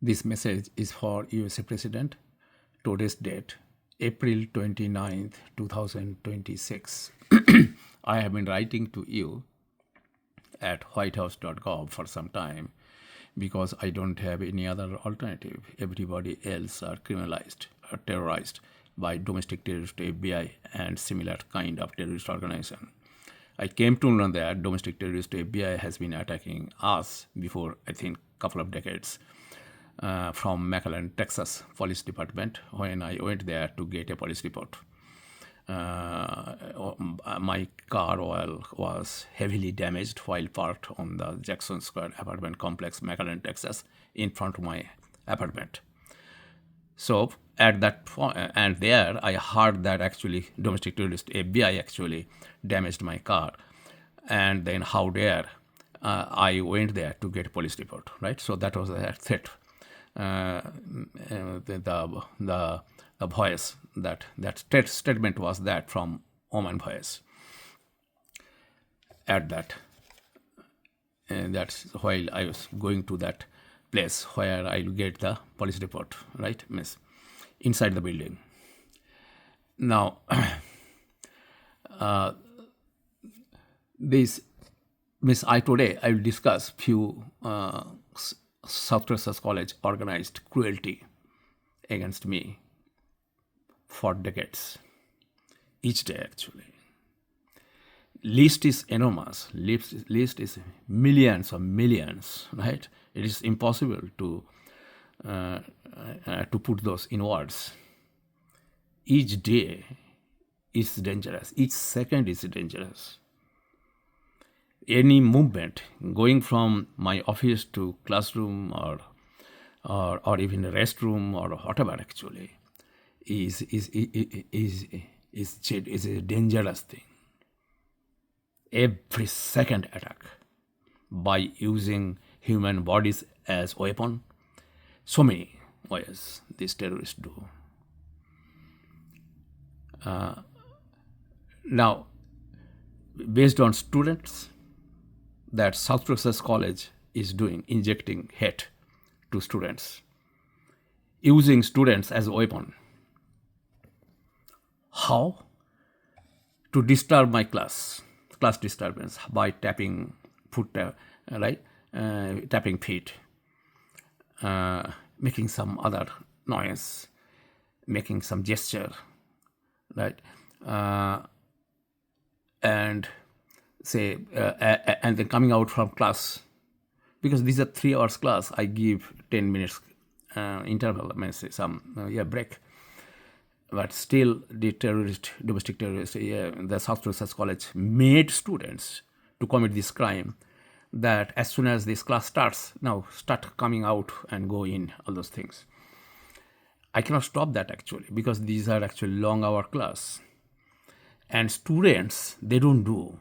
This message is for USA President. Today's date, April 29th, 2026. I have been writing to you at whitehouse.gov for some time because I don't have any other alternative. Everybody else are criminalized or terrorized by domestic terrorist FBI and similar kind of terrorist organization. I came to know that domestic terrorist FBI has been attacking us before, I think, couple of decades. From McAllen, Texas Police Department when I went there to get a police report. My car was heavily damaged while parked on the Jackson Square apartment complex, McAllen, Texas, in front of my apartment. So at that point, and there I heard that actually domestic terrorist FBI actually damaged my car. And then how dare I went there to get a police report, right? So that was a threat. The voice that statement was that from Oman voice at that, and that's while I was going to that place where I get the police report, right, miss, inside the building. Now this miss, today I will discuss few South Texas College organized cruelty against me for decades, each day actually. List is enormous. List is millions of millions, right? It is impossible to put those in words. Each day is dangerous. Each second is dangerous. Any movement going from my office to classroom or even a restroom or whatever actually is a dangerous thing. Every second attack by using human bodies as weapon, so many ways these terrorists do. Now, based on students, that South Texas College is doing, injecting hate to students, using students as a weapon. How? To disturb my class disturbance by tapping foot, right? Tapping feet, making some other noise, making some gesture, right? And say, and then coming out from class, because these are 3 hours class, I give 10 minutes interval, I mean, say some break. But still, the domestic terrorists, the South Texas College made students to commit this crime. That as soon as this class starts, now start coming out and go in, all those things. I cannot stop that actually, because these are actually long hour class, and students, they don't do.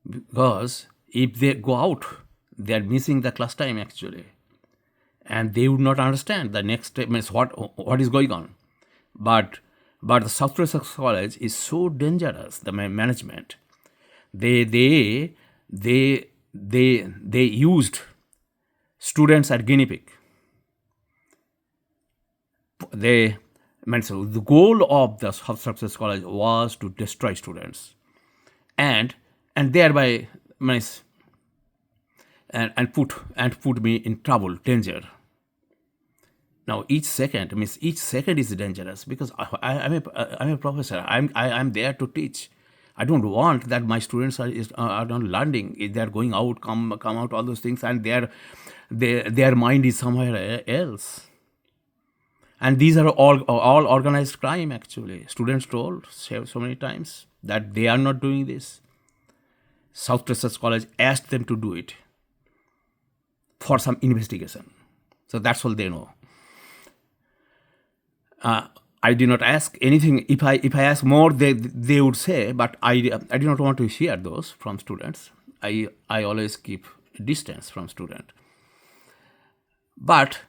Because if they go out, they are missing the class time actually, and they would not understand the next step means what is going on. But the South Texas College is so dangerous. The management, they used students at guinea pig. So the goal of the South Texas College was to destroy students, and thereby and put me in trouble, danger. Now each second is dangerous, because I'm a professor. I'm there to teach. I don't want that my students are not learning. They are going out, come out, all those things, and their mind is somewhere else. And these are all organized crime actually. Students told so many times that they are not doing this. South Texas College asked them to do it for some investigation. So that's all they know. I did not ask anything. If I ask more, they would say, but I do not want to hear those from students. I always keep distance from student. But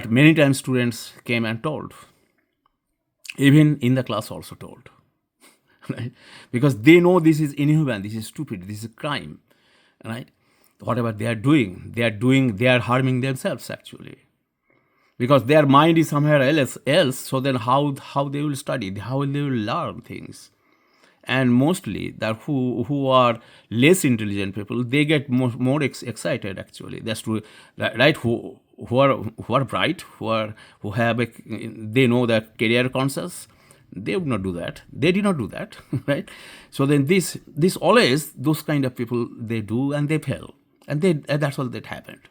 many times students came and told. Even in the class also told. Right? Because they know this is inhuman, this is stupid, this is a crime, right? whatever they are doing, they are harming themselves actually, because their mind is somewhere else. So then how they will study, how they will learn things. And mostly that who are less intelligent people, they get more excited actually. That's true, right? Who are bright, who have they know that career conscious, they would not do that. They did not do that, right? So then this always those kind of people, they do and they fail, and that's all that happened.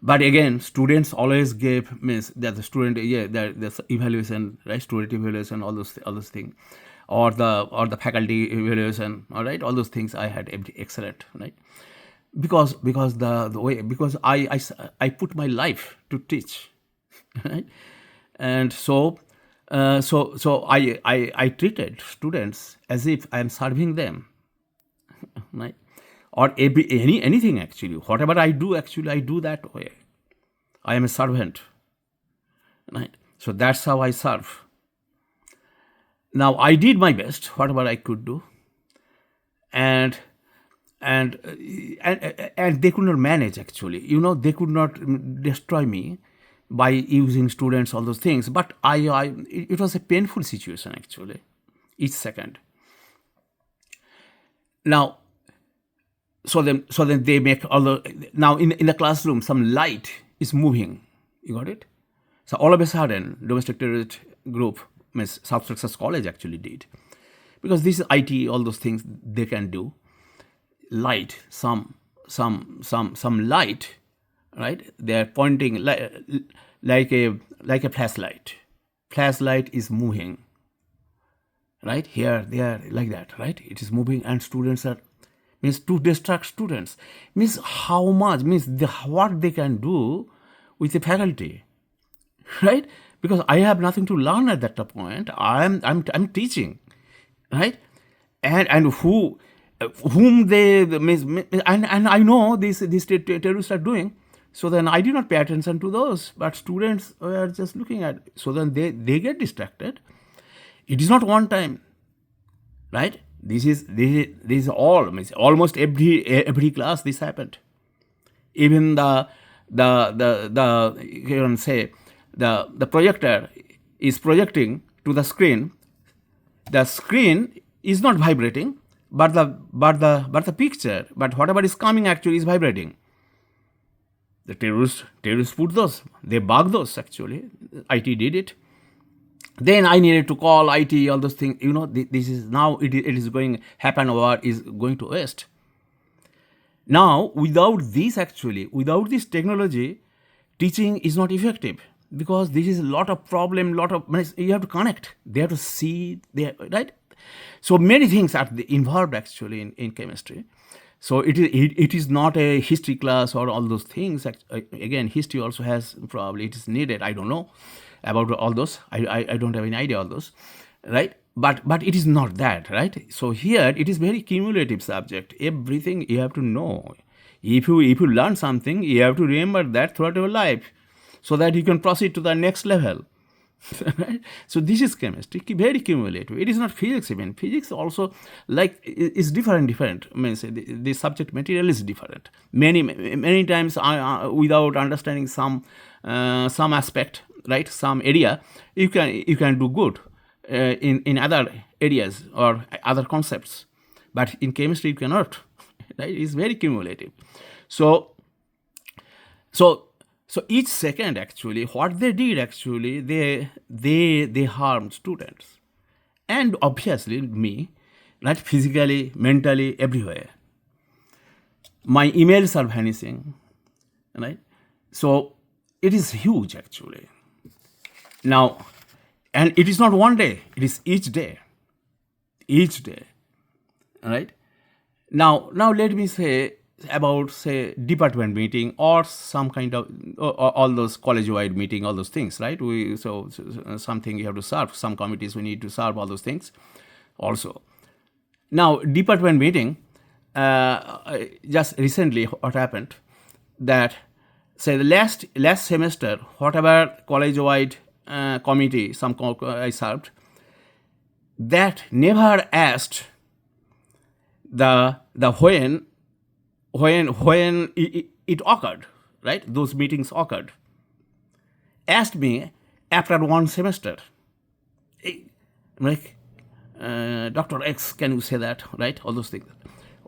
But again, students always gave, means that the student, the evaluation, right? Student evaluation, all those things, or the faculty evaluation, all right, all those things I had excellent, right? Because the way, because I put my life to teach, right? And so I treated students as if I am serving them, right? Or anything actually. Whatever I do, actually, I do that way. I am a servant, right? So that's how I serve. Now, I did my best, whatever I could do, and they could not manage actually. They could not destroy me by using students, all those things. But it was a painful situation actually, each second. Now, so then they make all the, now in the classroom, some light is moving. You got it? So all of a sudden, domestic terrorist group, means South Texas College actually did, because this is IT, all those things they can do. Light, some light, right? They are pointing like a flashlight. Flashlight is moving, right? Here, there, like that, right? It is moving, and students are, means to distract students, means how much, means what they can do with the faculty, right? Because I have nothing to learn at that point. I'm teaching, right? And whom they means, and I know these terrorists are doing. So then I did not pay attention to those, but students were just looking at. So then they get distracted. It is not one time, right? This is all, means almost every class this happened. Even the you can say the projector is projecting to the screen. The screen is not vibrating, but the picture, but whatever is coming actually is vibrating. The terrorists put those, they bug those actually. IT did it. Then I needed to call IT, all those things. This is now it is going happen, or is going to waste. Now, without this technology, teaching is not effective, because this is a lot of problem, you have to connect. They have to see, right? So many things are involved actually in chemistry. So it is not a history class or all those things. Again, history also has, probably it is needed. I don't know about all those. I don't have any idea all those, right? But it is not that, right? So here it is very cumulative subject. Everything you have to know. If you learn something, you have to remember that throughout your life, so that you can proceed to the next level. Right? So this is chemistry, very cumulative. It is not physics even. Physics also is different. Means the subject material is different. Many times without understanding some aspect, right, some area, you can do good in other areas or other concepts, but in chemistry you cannot. Right? It's very cumulative. So each second actually, what they did actually, they harmed students, and obviously me, right? Physically, mentally, everywhere. My emails are vanishing, right? So it is huge actually. Now, and it is not one day; it is each day, right? Now let me say about, say, department meeting or some kind of all those college-wide meeting, all those things, right? So something you have to serve, some committees we need to serve, all those things also. Now, department meeting, just recently what happened, that say the last semester, whatever college-wide committee I served, that never asked the when when it occurred, right? Those meetings occurred. Asked me after one semester, hey, like, Dr. X, can you say that, right? All those things.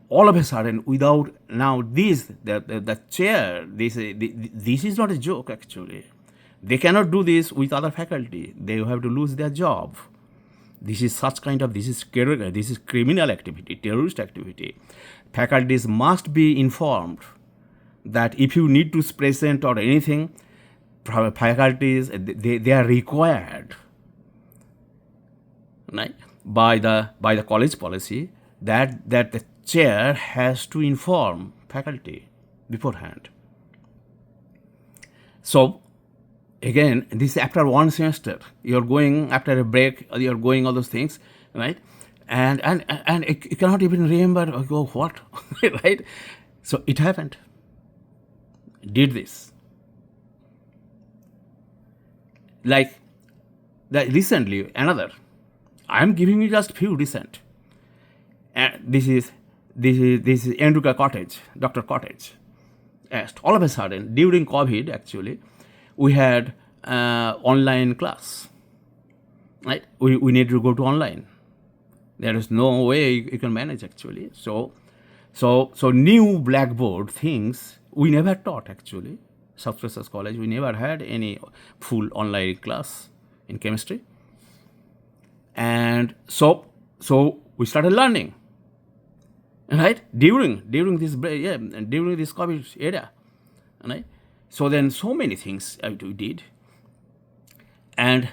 All of a sudden, without now the chair, this is not a joke actually. They cannot do this with other faculty. They have to lose their job. This is criminal activity, terrorist activity. Faculties must be informed that if you need to present or anything, faculties they are required, right, by the college policy that the chair has to inform faculty beforehand. So again, this after one semester, you're going after a break, you're going all those things, right? And you cannot even remember, oh, what, right? So it happened. Did this. Like recently, another. I'm giving you just few recent. This is Enduka Cottage, Dr. Cottage. Asked all of a sudden during COVID actually, we had online class, right? We need to go to online. There is no way you can manage actually. So new blackboard things we never taught actually. South Texas College, we never had any full online class in chemistry. And so we started learning, right? During this COVID era, right? So then so many things we did, and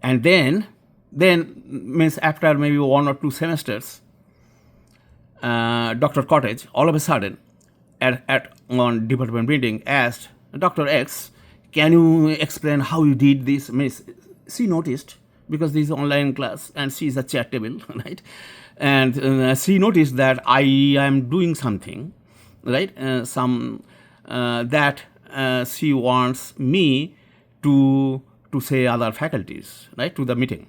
then means after maybe 1 or 2 semesters, Dr. Cottage all of a sudden at one department meeting asked Dr. X, can you explain how you did this? Means she noticed, because this is online class and she is a chair table, right? And she noticed that I am doing something, right? That she wants me to say other faculties, right, to the meeting.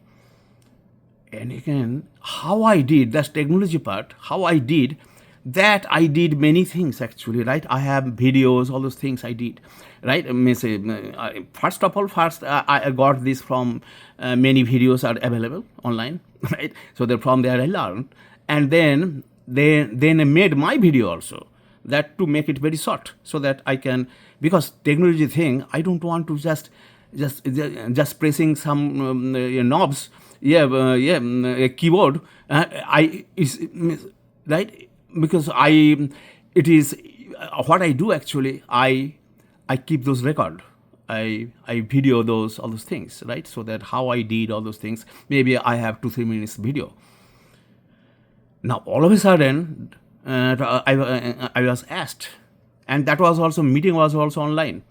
And again, how I did, that's technology part, how I did that, I did many things actually, right? I have videos, all those things I did, right? First of all, I got this from many videos are available online, right? So from there I learned, and then I made my video also, that to make it very short, so that I can, because technology thing, I don't want to just pressing some knobs, a keyboard, right? Because it is what I do actually. I keep those record. I video those, all those things, right? So that how I did all those things. Maybe I have 2-3 minutes video. Now all of a sudden, I was asked, and that was also meeting was also online.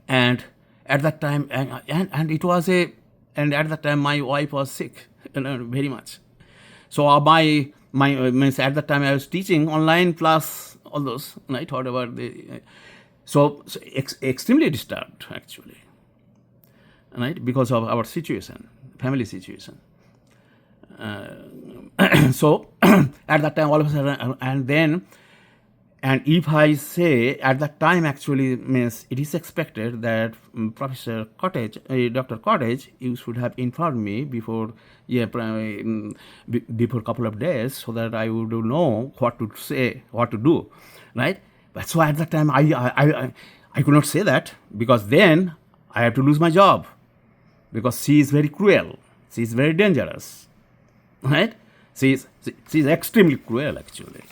And at that time, and it was and at that time my wife was sick, very much. So my means at that time I was teaching online plus all those, right, whatever so extremely disturbed actually, right, because of our situation, family situation. So at that time all of a sudden, and if I say at that time actually, means it is expected that Professor Cottage, Dr. Cottage, you should have informed me before before a couple of days, so that I would know what to say, what to do, right? But so at that time I could not say that, because then I have to lose my job, because she is very cruel, she is very dangerous, right? She is extremely cruel actually.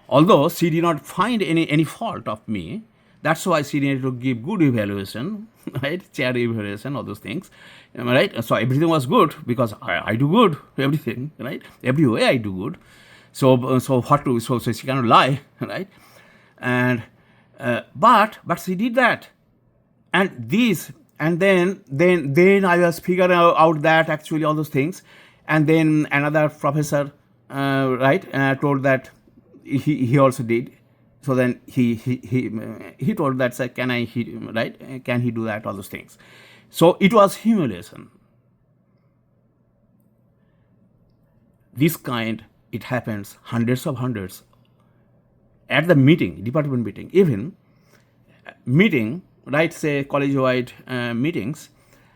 Although she did not find any fault of me, that's why she needed to give good evaluation, right? Chair evaluation, all those things, right? So everything was good, because I do good, everything, right? Every way I do good. So she cannot lie, right? And but she did that, and then I was figuring out that actually all those things, and then another professor, right, told that. He also did. So then he told that, say, can he do that, all those things. So it was humiliation. This kind, it happens hundreds at the meeting, department meeting, even meeting, right, say college-wide meetings,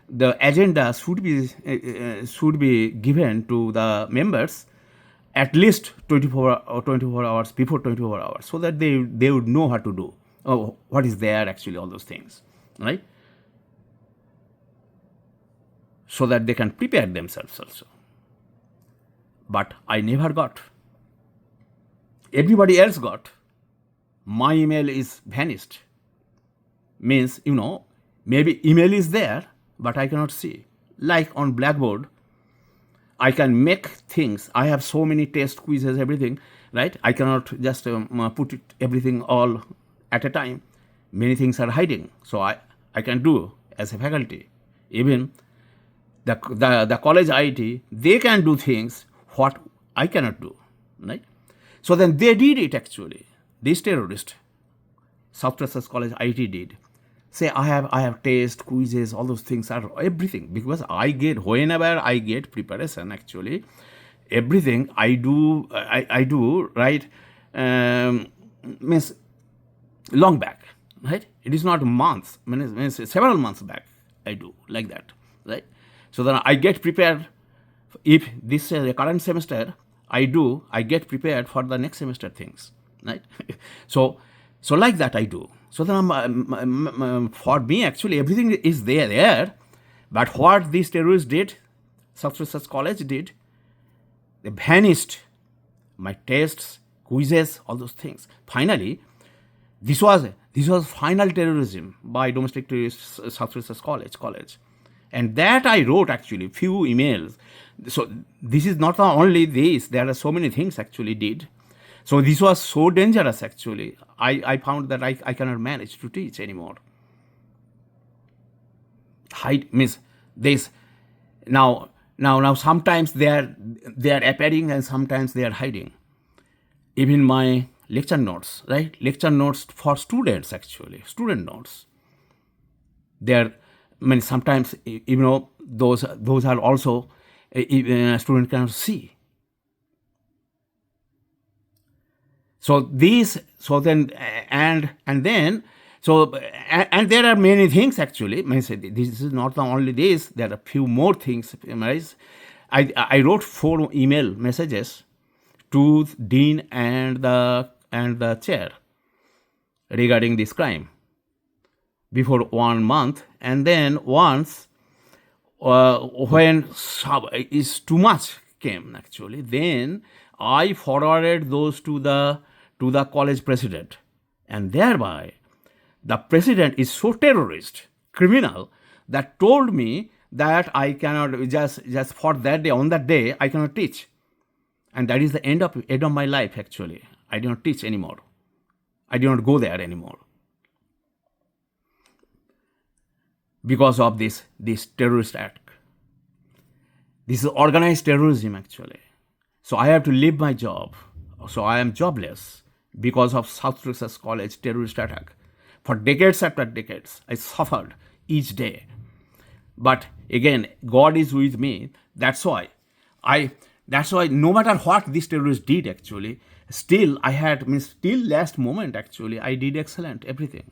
the agenda should be given to the members at least 24 hours before 24 hours, so that they would know how to do, what is there actually, all those things, right? So that they can prepare themselves also. But I never got. Everybody else got. My email is vanished. Means, maybe email is there, but I cannot see. Like on Blackboard, I can make things. I have so many test quizzes, everything, right? I cannot just put it everything all at a time. Many things are hiding. So I can do as a faculty. Even the college IT, they can do things what I cannot do, right? So then they did it actually. This terrorist, South Texas College IT did. Say I have test, quizzes, all those things are everything, because whenever I get preparation actually, everything I do, right, means long back, right? It is not months, means several months back I do like that, right? So then I get prepared. If this the current semester I get prepared for the next semester things, right? so like that I do. So then for me actually everything is there. But what these terrorists did, South Texas College did, they vanished my tests, quizzes, all those things. Finally, this was final terrorism by domestic terrorists, South Texas College. And that I wrote actually few emails. So this is not only this, there are so many things actually did. So this was so dangerous actually. I found that I cannot manage to teach anymore. Hide means this now sometimes they are appearing and sometimes they are hiding. Even my lecture notes, right? Lecture notes for students actually, student notes. They are, sometimes those are also student cannot see. So then there are many things actually. This is not the only this. There are a few more things. I wrote 4 email messages to dean and the chair regarding this crime before 1 month, and then once when is too much came actually, then I forwarded those to the college president, and thereby the president is so terrorist, criminal, that told me that I cannot just for that day, on that day I cannot teach, and that is the end of my life actually. I do not teach anymore. I do not go there anymore because of this terrorist act. This is organized terrorism actually. So I have to leave my job. So I am jobless because of South Texas College terrorist attack. For decades after decades, I suffered each day. But again, God is with me. That's why no matter what these terrorists did actually, still I had, till last moment actually, I did excellent, everything.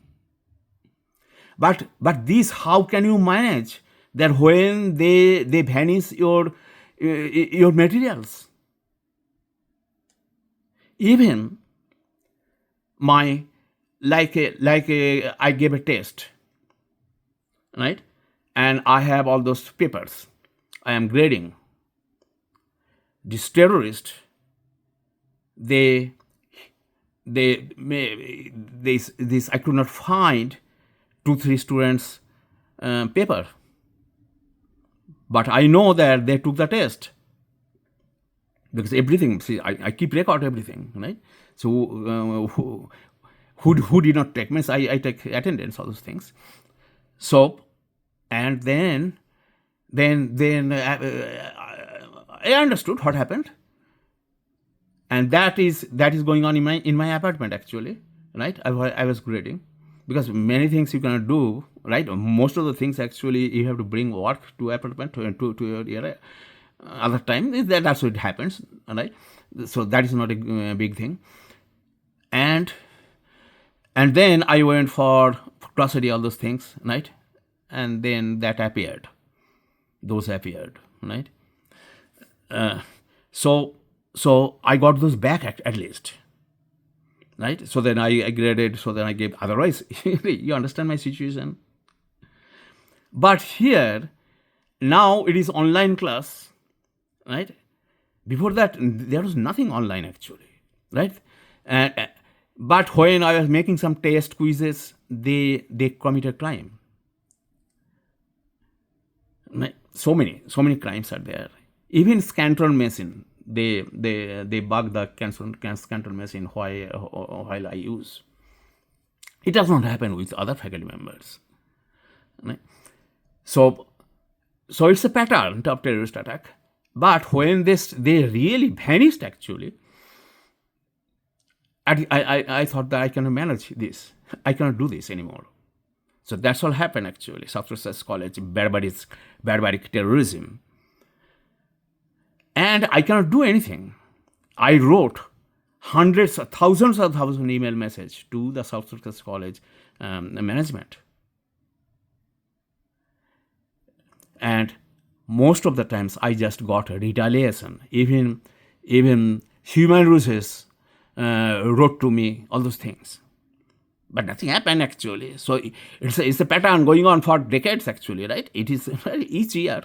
But this, how can you manage that when they vanish your materials? Even my I gave a test, right? And I have all those papers. I am grading. This terrorist, I could not find 2-3 students' paper, but I know that they took the test because everything. See, I keep record everything, right? So who did not take? Means I take attendance, all those things. So and then I understood what happened, and that is going on in my apartment actually, right? I was grading because many things you cannot do, right? Most of the things actually you have to bring work to apartment to your area. Other time that's what it happens, right? So that is not a big thing. And and then I went for custody, all those things, right? And then that appeared. Those appeared, right? So I got those back at least, right? So then I graded. So then I gave. Otherwise, you understand my situation. But here, now it is online class, right? Before that, there was nothing online actually, right? But when I was making some test quizzes, they committed crime. So many crimes are there. Even Scantor machine, they bug the Scantor machine while I use. It does not happen with other faculty members. Right? So it's a pattern of terrorist attack. But when they really vanished actually, I thought that I cannot manage this. I cannot do this anymore. So that's all happened actually. South Research College, barbaric terrorism. And I cannot do anything. I wrote thousands email message to the South Research College management. And most of the times I just got a retaliation. Even human resources wrote to me, all those things. But nothing happened actually. So it's a pattern going on for decades actually, right? It is each year,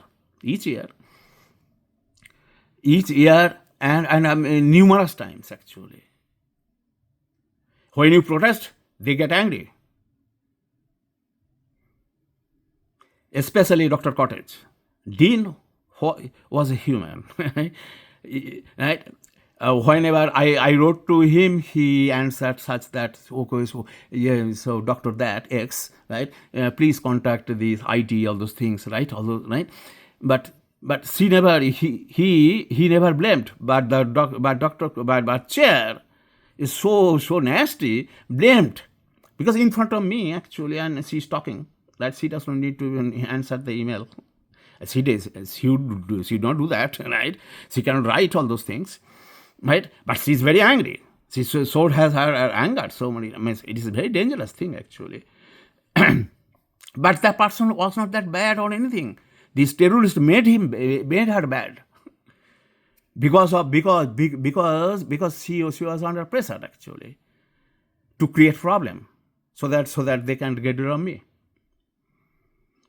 and numerous times actually. When you protest, they get angry. Especially Dr. Cottage. Dean was a human, right? Whenever I wrote to him, he answered such that, okay, so yeah, so Dr. That X, right? Please contact the IT, all those things, right? All those, right? But she never, he never blamed. But but chair is so nasty, blamed, because in front of me actually, and she's talking, that she doesn't need to even answer the email. She don't do that, right? She cannot write all those things. Right, but she's very angry. She so has her anger so many. I mean, it is a very dangerous thing actually. But that person was not that bad or anything. These terrorists made her bad because she was under pressure actually to create problem so that they can get rid of me.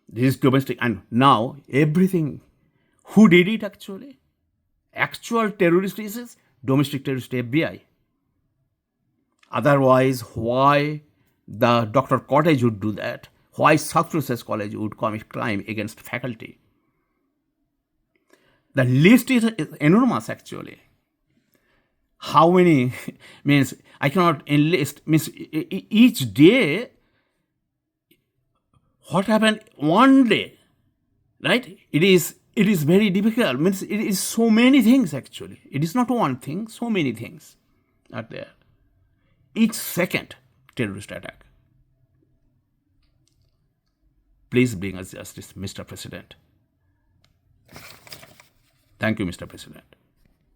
This is domestic, and now everything. Who did it actually? Actual terrorist is domestic terrorist FBI. Otherwise, why the Dr. Cottage would do that? Why South Research College would commit crime against faculty? The list is enormous actually. How many means I cannot enlist, means each day. What happened one day, right? It is very difficult. Means it is so many things actually. It is not one thing, so many things are there. Each second terrorist attack. Please bring us justice, Mr. President. Thank you, Mr. President.